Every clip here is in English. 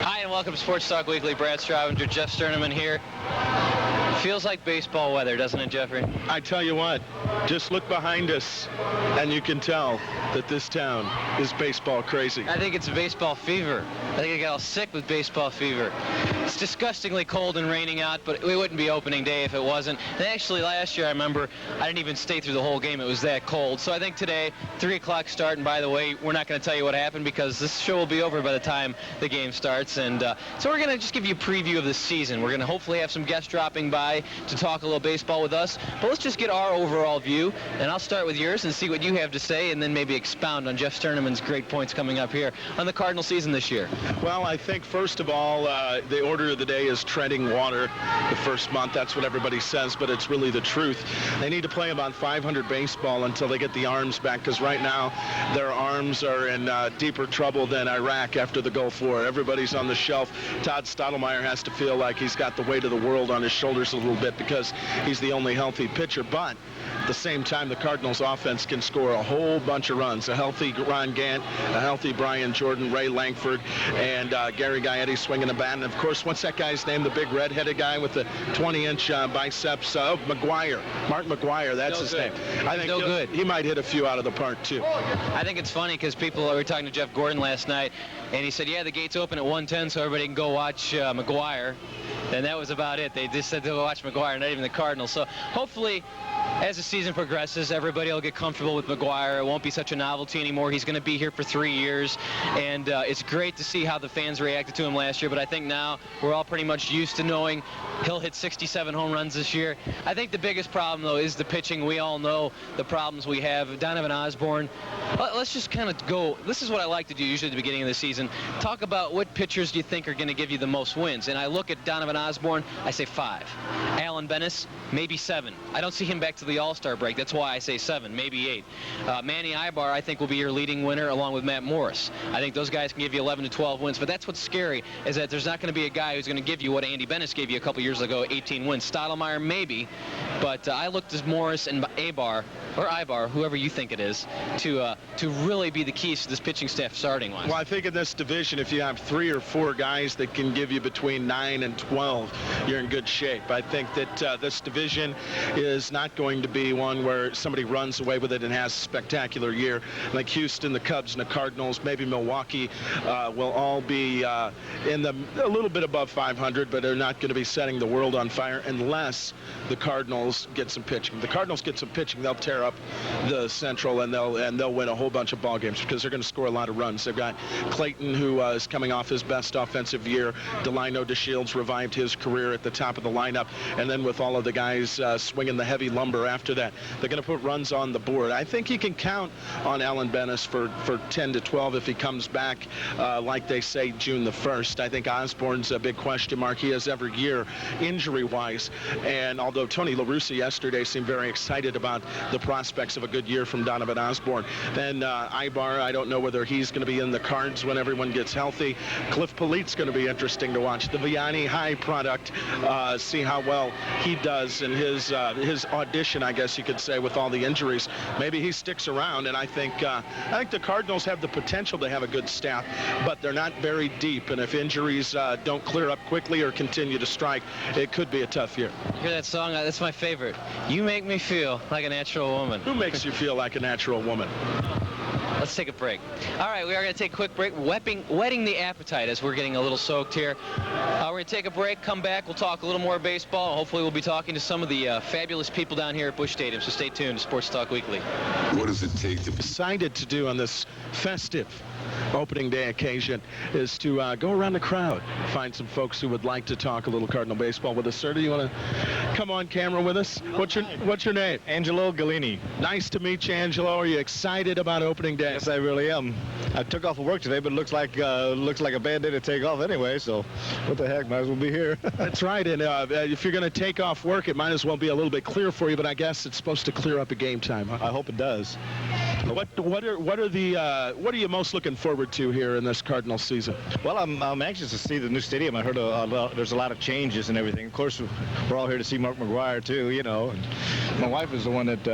Hi, and welcome to Sports Talk Weekly. Brad Straubinger, Jeff Sterneman here. Feels like baseball weather, doesn't it, Jeffrey? I tell you what, just look behind us, and you can tell that this town is baseball crazy. I think it's baseball fever. I think I got all sick with baseball fever. It's disgustingly cold and raining out, but we wouldn't be opening day if it wasn't. And actually, last year, I remember, I didn't even stay through the whole game. It was that cold. So I think today, 3 o'clock start, and by the way, we're not going to tell you what happened because this show will be over by the time the game starts. And so we're going to just give you a preview of the season. We're going to hopefully have some guests dropping by to talk a little baseball with us. But let's just get our overall view, and I'll start with yours and see what you have to say, and then maybe expound on Jeff Sterneman's great points coming up here on the Cardinal season this year. Well, I think, first of all, the order of the day is treading water the first month. That's what everybody says, but it's really the truth. They need to play about 500 baseball until they get the arms back, because right now their arms are in deeper trouble than Iraq after the Gulf War. Everybody's on the shelf. Todd Stottlemyre has to feel like he's got the weight of the world on his shoulders a little bit because he's the only healthy pitcher. But at the same time, the Cardinals offense can score a whole bunch of runs. A healthy Ron Gant, a healthy Brian Jordan, Ray Langford, and Gary Gaetti swinging the bat. And, of course, what's that guy's name, the big red-headed guy with the 20-inch biceps? McGwire. Mark McGwire, that's his name. I think he might hit a few out of the park, too. I think it's funny because people were talking to Jeff Gordon last night, and he said, yeah, the gate's open at 1:10 so everybody can go watch McGwire. And that was about it. They just said to watch McGwire, not even the Cardinals. So hopefully, as the season progresses, everybody will get comfortable with McGwire. It won't be such a novelty anymore. He's going to be here for 3 years, and it's great to see how the fans reacted to him last year, but I think now we're all pretty much used to knowing he'll hit 67 home runs this year. I think the biggest problem, though, is the pitching. We all know the problems we have. Donovan Osborne, let's just kind of go. This is what I like to do usually at the beginning of the season. Talk about what pitchers do you think are going to give you the most wins, and I look at Donovan Osborne, I say 5. Alan Bennis, maybe 7. I don't see him back to the All-Star break. That's why I say 7, maybe 8. Manny Ibar, I think, will be your leading winner along with Matt Morris. I think those guys can give you 11 to 12 wins, but that's what's scary, is that there's not going to be a guy who's going to give you what Andy Bennis gave you a couple years ago, 18 wins. Stottlemyre, maybe, but I looked at Morris and Ibar, whoever you think it is, to really be the keys to this pitching staff starting-wise. Well, I think in this division, if you have 3 or 4 guys that can give you between 9 and 12, you're in good shape. I think that this division is not going to be one where somebody runs away with it and has a spectacular year. Like Houston, the Cubs, and the Cardinals, maybe Milwaukee will all be in a little bit above 500, but they're not going to be setting the world on fire unless the Cardinals get some pitching. The Cardinals get some pitching, they'll tear up the Central, and they'll win a whole bunch of ball games because they're going to score a lot of runs. They've got Clayton, who is coming off his best offensive year. Delino DeShields revived his career at the top of the lineup, and then with all of the guys swinging the heavy lumber after that, they're going to put runs on the board. I think you can count on Alan Bennis for 10 to 12 if he comes back, like they say, June the 1st. I think Osborne's a big question mark. He has every year, injury-wise, and although Tony La Russa yesterday seemed very excited about the prospects of a good year from Donovan Osborne, then Ibar, I don't know whether he's going to be in the cards when everyone gets healthy. Cliff Polite's going to be interesting to watch. The Vianney High product, see how well he does in his audition, I guess you could say, with all the injuries. Maybe he sticks around, and I think the Cardinals have the potential to have a good staff, but they're not very deep, and if injuries don't clear up quickly or continue to strike, it could be a tough year. Hear that song? That's my favorite. You make me feel like a natural woman. Who makes you feel like a natural woman? Let's take a break. All right, we are going to take a quick break, whetting the appetite as we're getting a little soaked here. We're going to take a break, come back, we'll talk a little more baseball. Hopefully we'll be talking to some of the fabulous people down here at Busch Stadium, so stay tuned to Sports Talk Weekly. What does it take to decided to do on this festive opening day occasion is to go around the crowd, find some folks who would like to talk a little Cardinal baseball with us. Sir, do you want to come on camera with us? What's your name? Angelo Gallini. Nice to meet you, Angelo. Are you excited about opening day? Yes, I really am. I took off of work today, but it looks like a bad day to take off anyway, so what the heck, might as well be here. That's right, and if you're going to take off work, it might as well be a little bit clear for you, but I guess it's supposed to clear up at game time. Huh? I hope it does. What are you most looking forward to here in this Cardinal season? Well, I'm anxious to see the new stadium. I heard there's a lot of changes and everything. Of course, we're all here to see Mark McGwire too, you know. And my wife is the one that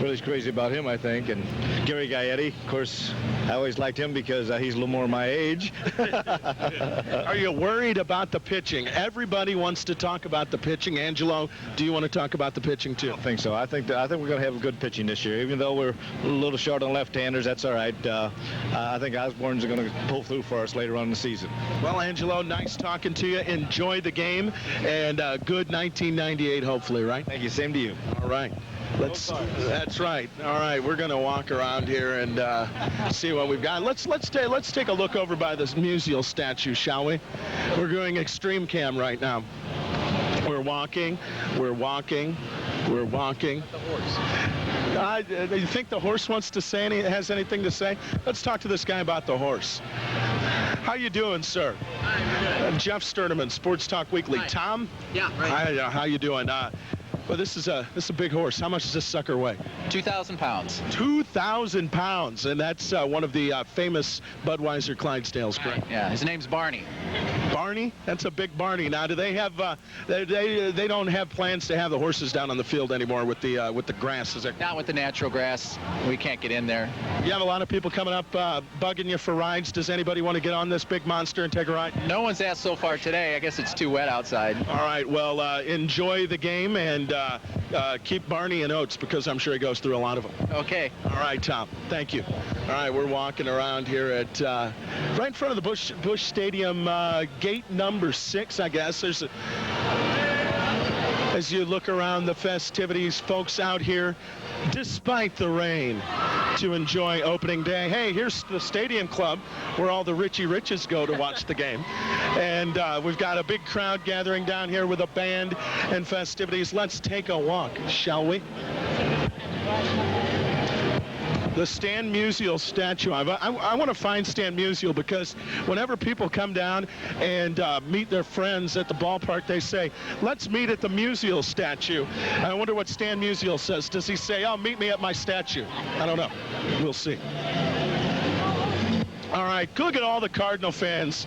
really is crazy about him, I think. And Gary Gaetti, of course, I always liked him because he's a little more my age. Are you worried about the pitching? Everybody wants to talk about the pitching. Angelo, do you want to talk about the pitching too? I don't think so. I think we're going to have a good pitching this year. Even though we're a little short on left-handers, that's all right. I think Osborne's going to pull through for us later on in the season. Well, Angelo, nice talking to you. Enjoy the game, and good 1998, hopefully, right? Thank you. Same to you. All right. That's right. All right, we're going to walk around here and see what we've got. Let's take a look over by this Musial statue, shall we? We're doing extreme cam right now. We're walking. The horse. You think the horse wants to say has anything to say? Let's talk to this guy about the horse. How you doing, sir? Hi, good. Jeff Sturdman, Sports Talk Weekly. Hi. Tom? Yeah, right. Hi, how you doing? Well, this is a big horse. How much does this sucker weigh? 2,000 pounds. 2,000 pounds, and that's one of the famous Budweiser Clydesdales, correct? Yeah, his name's Barney. Barney? That's a big Barney. Now, do they have? They don't have plans to have the horses down on the field anymore with the grass, is it? Not with the natural grass. We can't get in there. You have a lot of people coming up bugging you for rides. Does anybody want to get on this big monster and take a ride? No one's asked so far today. I guess it's too wet outside. All right. Well, enjoy the game and keep Barney in oats because I'm sure he goes through a lot of them. Okay. All right, Tom. Thank you. All right, we're walking around here at right in front of the Busch Stadium, gate number 6, I guess. There's as you look around the festivities, folks out here, despite the rain, to enjoy opening day. Hey, here's the Stadium Club where all the Richie Riches go to watch the game. And we've got a big crowd gathering down here with a band and festivities. Let's take a walk, shall we? The Stan Musial statue. I want to find Stan Musial because whenever people come down and meet their friends at the ballpark, they say, let's meet at the Musial statue. I wonder what Stan Musial says. Does he say, oh, meet me at my statue? I don't know. We'll see. All right, look at all the Cardinal fans.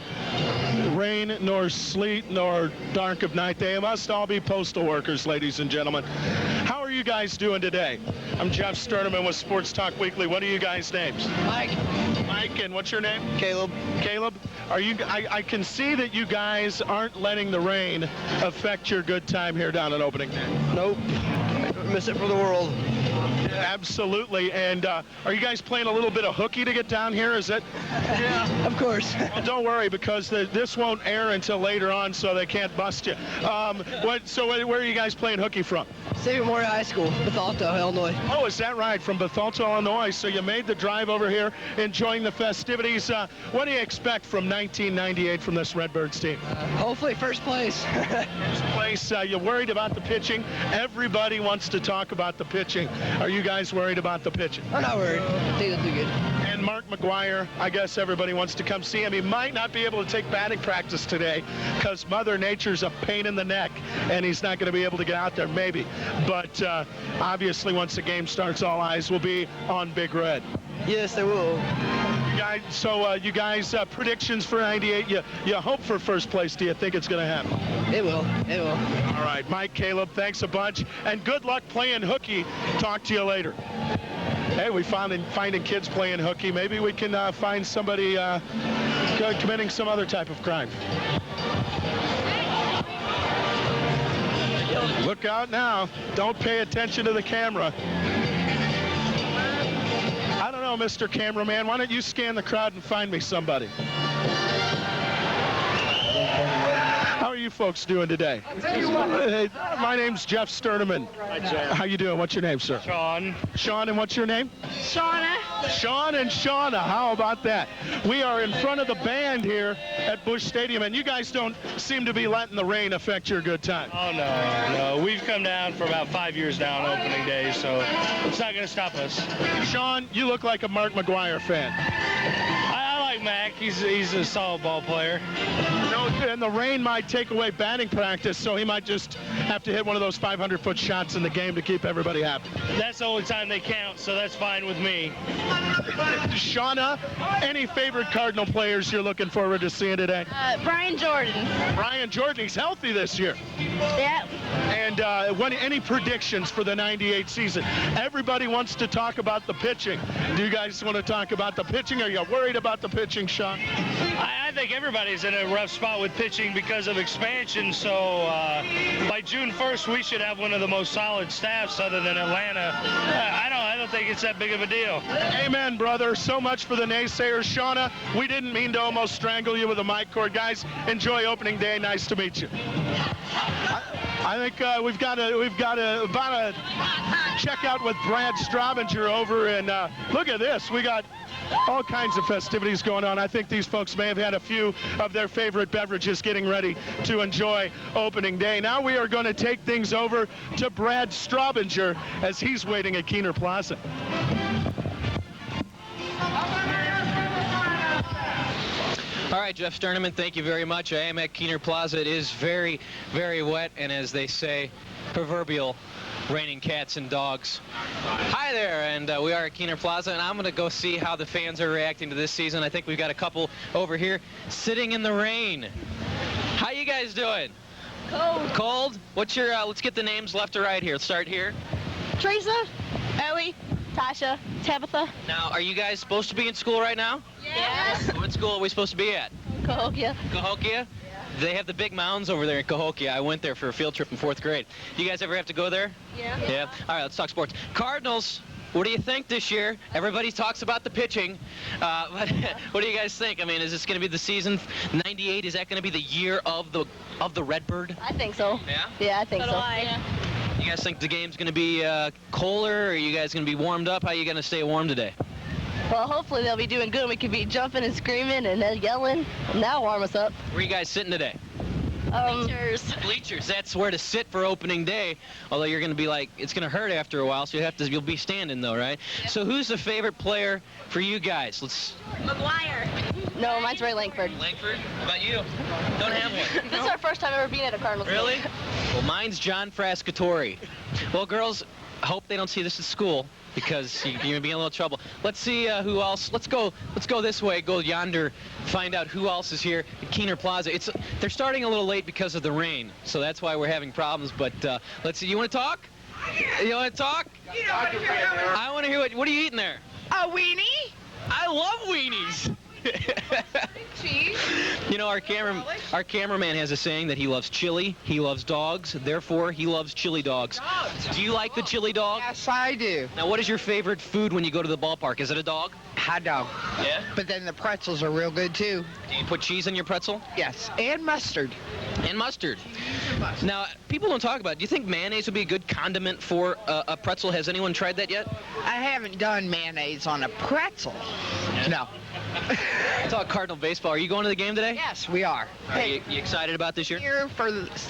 Rain, nor sleet, nor dark of night. They must all be postal workers, ladies and gentlemen. How are you guys doing today? I'm Jeff Sturdman with Sports Talk Weekly. What are you guys' names? Mike. Mike, and what's your name? Caleb. Caleb, are you? I can see that you guys aren't letting the rain affect your good time here down at opening day. Nope. Miss it for the world. Absolutely. And are you guys playing a little bit of hooky to get down here? Is it? Yeah. Of course. Well, don't worry, because this won't air until later on, so they can't bust you. Where are you guys playing hooky from? St. Memorial High School, Bethalto, Illinois. Oh, is that right? From Bethalto, Illinois. So you made the drive over here, enjoying the festivities. What do you expect from 1998 from this Redbirds team? Hopefully first place. First place. You worried about the pitching? Everybody wants to talk about the pitching. Are you guys worried about the pitching? I'm not worried. I think they'll do good. And Mark McGwire, I guess everybody wants to come see him. He might not be able to take batting practice today because Mother Nature's a pain in the neck, and he's not going to be able to get out there, maybe. But obviously, once the game starts, all eyes will be on Big Red. Yes, they will. You guys, predictions for 98? You hope for first place. Do you think it's going to happen? It will. It will. All right, Mike, Caleb, thanks a bunch, and good luck playing hooky. Talk to you later. Hey, we finding kids playing hooky. Maybe we can find somebody committing some other type of crime. Look out now. Don't pay attention to the camera. I don't know, Mr. Cameraman. Why don't you scan the crowd and find me somebody? How are you folks doing today? My name's Jeff Sturdman. Hi, Jeff. How you doing? What's your name, sir? Sean. Sean, and what's your name? Shauna. Sean and Shauna. How about that? We are in front of the band here at Busch Stadium, and you guys don't seem to be letting the rain affect your good time. Oh, no. We've come down for about 5 years now on opening day, so it's not going to stop us. Sean, you look like a Mark McGwire fan. I like like Mac. He's a solid ball player. No, and the rain might take away batting practice, so he might just have to hit one of those 500-foot shots in the game to keep everybody happy. That's the only time they count, so that's fine with me. Shauna, any favorite Cardinal players you're looking forward to seeing today? Brian Jordan. Brian Jordan, he's healthy this year. Yeah. And any predictions for the 98 season? Everybody wants to talk about the pitching. Do you guys want to talk about the pitching? Are you worried about the pitching, Sean? I think everybody's in a rough spot with pitching because of expansion, so by June 1st, we should have one of the most solid staffs other than Atlanta. I don't think it's that big of a deal. Amen, brother. So much for the naysayers. Shauna, we didn't mean to almost strangle you with a mic cord. Guys, enjoy opening day. Nice to meet you. I think we've got about a checkout with Brad Straubinger over, and look at this. We got all kinds of festivities going on. I think these folks may have had a few of their favorite beverages getting ready to enjoy opening day. Now we are going to take things over to Brad Straubinger as he's waiting at Kiener Plaza. All right, Jeff Sterneman, thank you very much. I am at Kiener Plaza. It is very, very wet, and as they say, proverbial raining cats and dogs. Hi there, and we are at Kiener Plaza, and I'm going to go see how the fans are reacting to this season. I think we've got a couple over here sitting in the rain. How you guys doing? Cold. Cold? What's your, let's get the names left to right here. Let's start here. Teresa, Ellie, Tasha, Tabitha. Now, are you guys supposed to be in school right now? Yes. What school are we supposed to be at? Cahokia. Cahokia? They have the big mounds over there in Cahokia. I went there for a field trip in 4th grade. You guys ever have to go there? Yeah. Yeah. All right, let's talk sports. Cardinals, what do you think this year? Everybody talks about the pitching. But what do you guys think? I mean, is this going to be the season 98? Is that going to be the year of the Redbird? I think so. Yeah? Yeah, I think so. Yeah. You guys think the game's going to be colder, or are you guys going to be warmed up? How are you going to stay warm today? Well, hopefully they'll be doing good. We could be jumping and screaming and then yelling, and that'll warm us up. Where are you guys sitting today? Bleachers. Bleachers. That's where to sit for opening day. Although you're going to be like, it's going to hurt after a while, so you'll be standing though, right? Yeah. So who's the favorite player for you guys? McGwire. No, mine's Ray Langford. Langford? How about you? Don't have one. This is our first time ever being at a Cardinals game. Really? Well, mine's John Frascatore. Well, girls, I hope they don't see this at school, because you're going to be in a little trouble. Let's see who else. Let's go this way, go yonder, find out who else is here at Kiener Plaza. They're starting a little late because of the rain, so that's why we're having problems. But let's see. You want to talk? You want to talk? I want to hear what are you eating there? A weenie? I love weenies. Cheese? You know, our cameraman has a saying that he loves chili, he loves dogs, therefore he loves chili dogs. Do you like the chili dog? Yes, I do. Now, what is your favorite food when you go to the ballpark? Is it a dog? Hot dog. Yeah? But then the pretzels are real good, too. Do you put cheese in your pretzel? Yes, and mustard. And mustard. Now, people don't talk about it. Do you think mayonnaise would be a good condiment for a pretzel? Has anyone tried that yet? I haven't done mayonnaise on a pretzel. No. Talk Cardinal baseball. Are you going to the game today? Yes, we are. Are you excited about this year? Here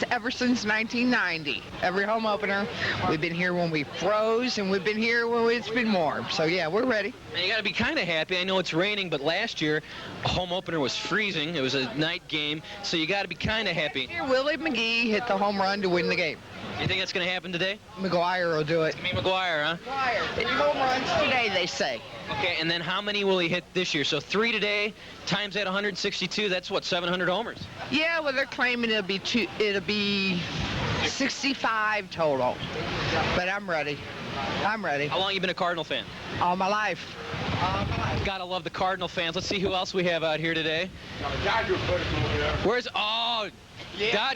ever since 1990. Every home opener. We've been here when we froze, and we've been here when it's been warm. So, yeah, we're ready. And you got to be kind of happy. I know it's raining, but last year, a home opener was freezing. It was a night game, so you got to be kind of happy. Here, Willie McGee hit the home run to win the game. You think that's going to happen today? McGwire will do it. You mean McGwire, huh? McGwire. 3 home runs today, they say. Okay, and then how many will he hit this year? So 3 today, times that 162, that's what, 700 homers? Yeah, well, they're claiming it'll be 65 total. But I'm ready. I'm ready. How long you been a Cardinal fan? All my life. Gotta love the Cardinal fans. Let's see who else we have out here today. Where's, Dod,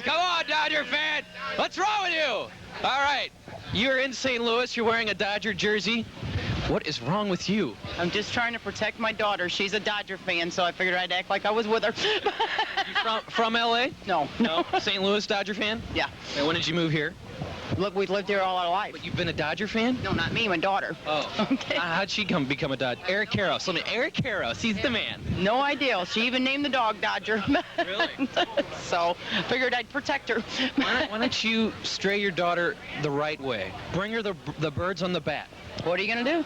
come on, Dodger fan. What's wrong with you? All right, you're in St. Louis. You're wearing a Dodger jersey. What is wrong with you? I'm just trying to protect my daughter. She's a Dodger fan, so I figured I'd act like I was with her. You from L.A.? No. St. Louis Dodger fan? Yeah. And when did you move here? Look, we've lived here all our life. But you've been a Dodger fan? No, not me, my daughter. Oh. Okay. How'd she become a Dodger? Eric Karros. Eric Karros, he's the man. No idea. She even named the dog Dodger. Really? So, figured I'd protect her. Why don't you stray your daughter the right way? Bring her the birds on the bat. What are you going to do?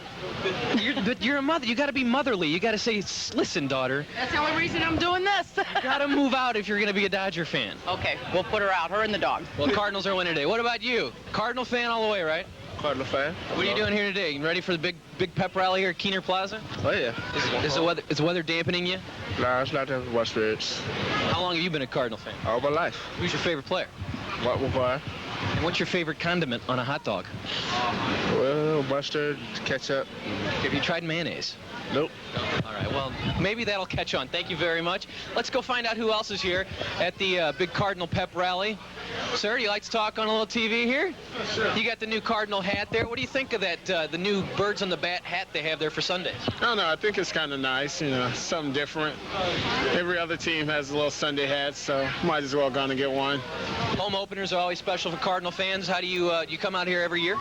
But you're a mother. You got to be motherly. You got to say, listen, daughter. That's the only reason I'm doing this. You got to move out if you're going to be a Dodger fan. Okay, we'll put her out, her and the dog. Well, Cardinals are winning today. What about you? Cardinal fan all the way, right? Cardinal fan. What are you doing here today? You ready for the big pep rally here at Kiener Plaza? Oh, yeah. Is the weather dampening you? No, it's not that much spirits. How long have you been a Cardinal fan? All my life. Who's your favorite player? Mark McGwire. And what's your favorite condiment on a hot dog? Well, mustard, ketchup. Have you tried mayonnaise? Nope. All right, well, maybe that'll catch on. Thank you very much. Let's go find out who else is here at the big Cardinal pep rally. Sir, do you like to talk on a little TV here? Sure. You got the new Cardinal hat there. What do you think of that, the new birds on the bat hat they have there for Sundays? I don't know. I think it's kind of nice, you know, something different. Every other team has a little Sunday hat, so might as well gonna get one. Home openers are always special for Cardinal fans. How do you come out here every year?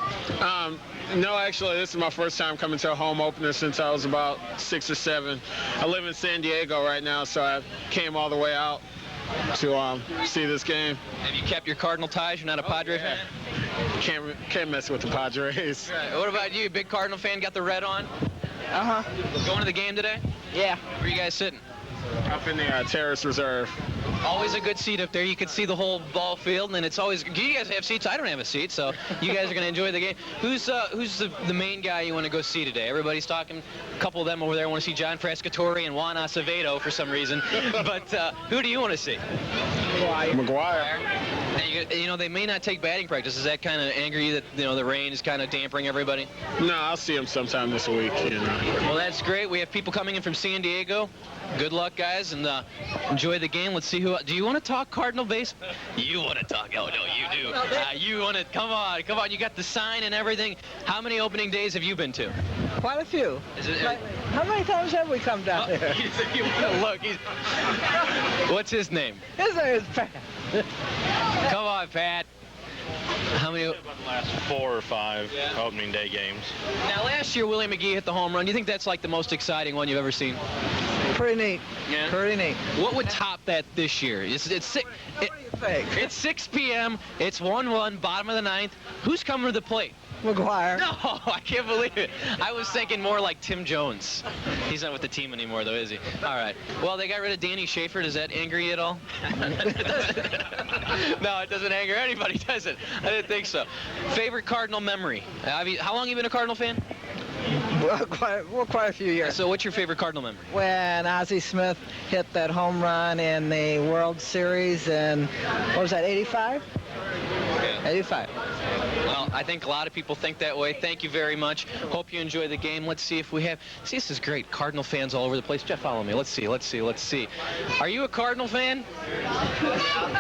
No, actually, this is my first time coming to a home opener since I was about 6 or 7. I live in San Diego right now, so I came all the way out to see this game. Have you kept your Cardinal ties? You're not a Padre fan? Can't mess with the Padres. Right. What about you? Big Cardinal fan, got the red on? Uh-huh. Going to the game today? Yeah. Where are you guys sitting? Up in the terrace reserve. Always a good seat up there. You can see the whole ball field, and it's always. Do you guys have seats? I don't have a seat, so you guys are going to enjoy the game. Who's the main guy you want to go see today? Everybody's talking. A couple of them over there want to see John Frascatore and Juan Acevedo for some reason. But who do you want to see? McGwire. And you know, they may not take batting practice. Does that kind of anger you that the rain is kind of dampering everybody? No, I'll see him sometime this week. You know. Well, that's great. We have people coming in from San Diego. Good luck, guys, and enjoy the game. Let's see who. Do you want to talk Cardinal base? You want to talk? Oh no, you do. You want to? Come on. You got the sign and everything. How many opening days have you been to? Quite a few. How many times have we come down here? Look, what's his name? His name is Pat. Come on, Pat. How many? About the last 4 or 5 opening day games. Now, last year, Willie McGee hit the home run. Do you think that's like the most exciting one you've ever seen? Pretty neat. Yeah. Pretty neat. What would top that this year? It's 6 p.m. It's 1-1, bottom of the 9th. Who's coming to the plate? McGwire. No, I can't believe it. I was thinking more like Tim Jones. He's not with the team anymore, though, is he? All right. Well, they got rid of Danny Schaefer. Does that anger you at all? No, it doesn't anger anybody, does it? I didn't think so. Favorite Cardinal memory? How long have you been a Cardinal fan? Well, quite a few years. So what's your favorite Cardinal memory? When Ozzie Smith hit that home run in the World Series in, what was that, 85? Yeah. 85. Well, I think a lot of people think that way. Thank you very much. Hope you enjoy the game. Let's see if we have... See, this is great. Cardinal fans all over the place. Jeff, follow me. Let's see. Are you a Cardinal fan?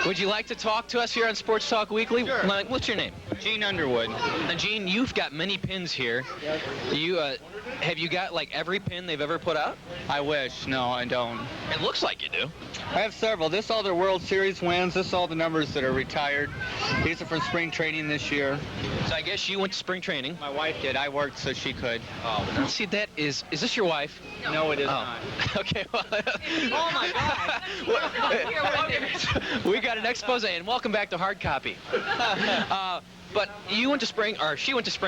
Would you like to talk to us here on Sports Talk Weekly? Sure. What's your name? Gene Underwood. Now, Gene, you've got many pins here. Have you got, like, every pin they've ever put out? I wish. No, I don't. It looks like you do. I have several. This all their World Series wins. This all the numbers that are retired. These are from spring training this year. So I guess you went to spring training. My wife did. I worked so she could. Oh, see, is this your wife? No, it is not. Okay, well. Oh, my God. We got an expose, and welcome back to Hard Copy. But she went to spring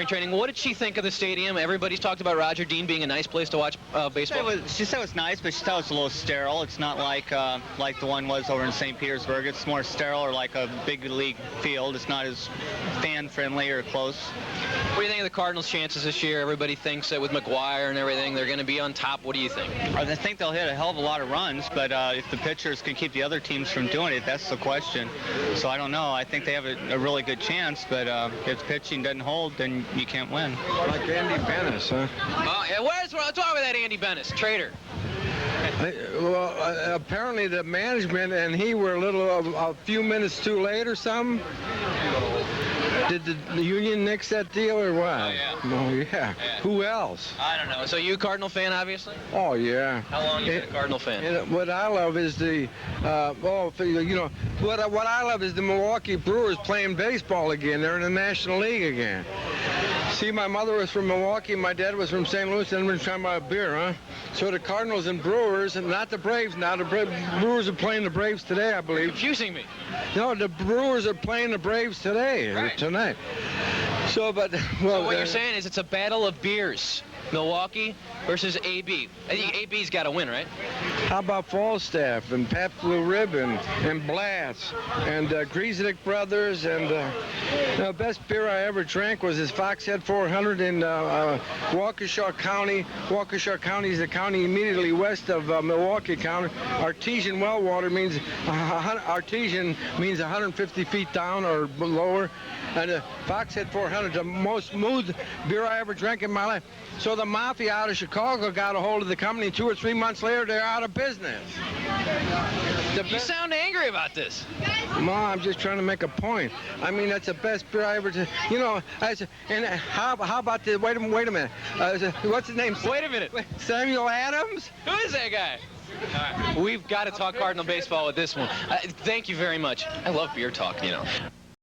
training. What did she think of the stadium? Everybody's talked about Roger Dean being a nice place to watch baseball. She said it was nice, but she thought it was a little sterile. It's not like the one was over in St. Petersburg. It's more sterile, or like a big league field. It's not as fan-friendly or close. What do you think of the Cardinals' chances this year? Everybody thinks that with McGwire and everything, they're going to be on top. What do you think? I think they'll hit a hell of a lot of runs, but if the pitchers can keep the other teams from doing it, that's the question. So I don't know. I think they have a really good chance, but if pitching doesn't hold, then you can't win. Like Andy Bennis, huh? Oh, yeah, what's wrong with that Andy Bennis? Traitor. Well, apparently the management and he were a few minutes too late or something. Did the union nix that deal or what? Oh, yeah. Oh, yeah. Who else? I don't know. So you a Cardinal fan, obviously? Oh, yeah. How long you been a Cardinal fan? What I love is what I love is the Milwaukee Brewers playing baseball again. They're in the National League again. See, my mother was from Milwaukee, my dad was from St. Louis, and we're trying to buy a beer, huh? So the Cardinals and Brewers, and not the Braves now. The Brewers are playing the Braves today, I believe. You're confusing me. No, the Brewers are playing the Braves today, tonight. So, but So what you're saying is it's a battle of beers. Milwaukee versus AB. I think AB's got to win, right? How about Falstaff and Pabst Blue Ribbon and Blast and Griesnick Brothers and the best beer I ever drank was this Foxhead 400 in Waukesha County. Waukesha County is the county immediately west of Milwaukee County. Artesian well water means artesian means 150 feet down or lower, and Foxhead 400 is the most smooth beer I ever drank in my life. So the mafia out of Chicago got a hold of the company. 2 or 3 months later, they're out of business. You sound angry about this. Ma, I'm just trying to make a point. I mean, that's the best beer I ever did. You know, and how about the, wait a minute. What's his name? Wait a minute. Samuel Adams? Who is that guy? All right. We've got to talk Cardinal baseball with this one. Thank you very much. I love beer talk, you know.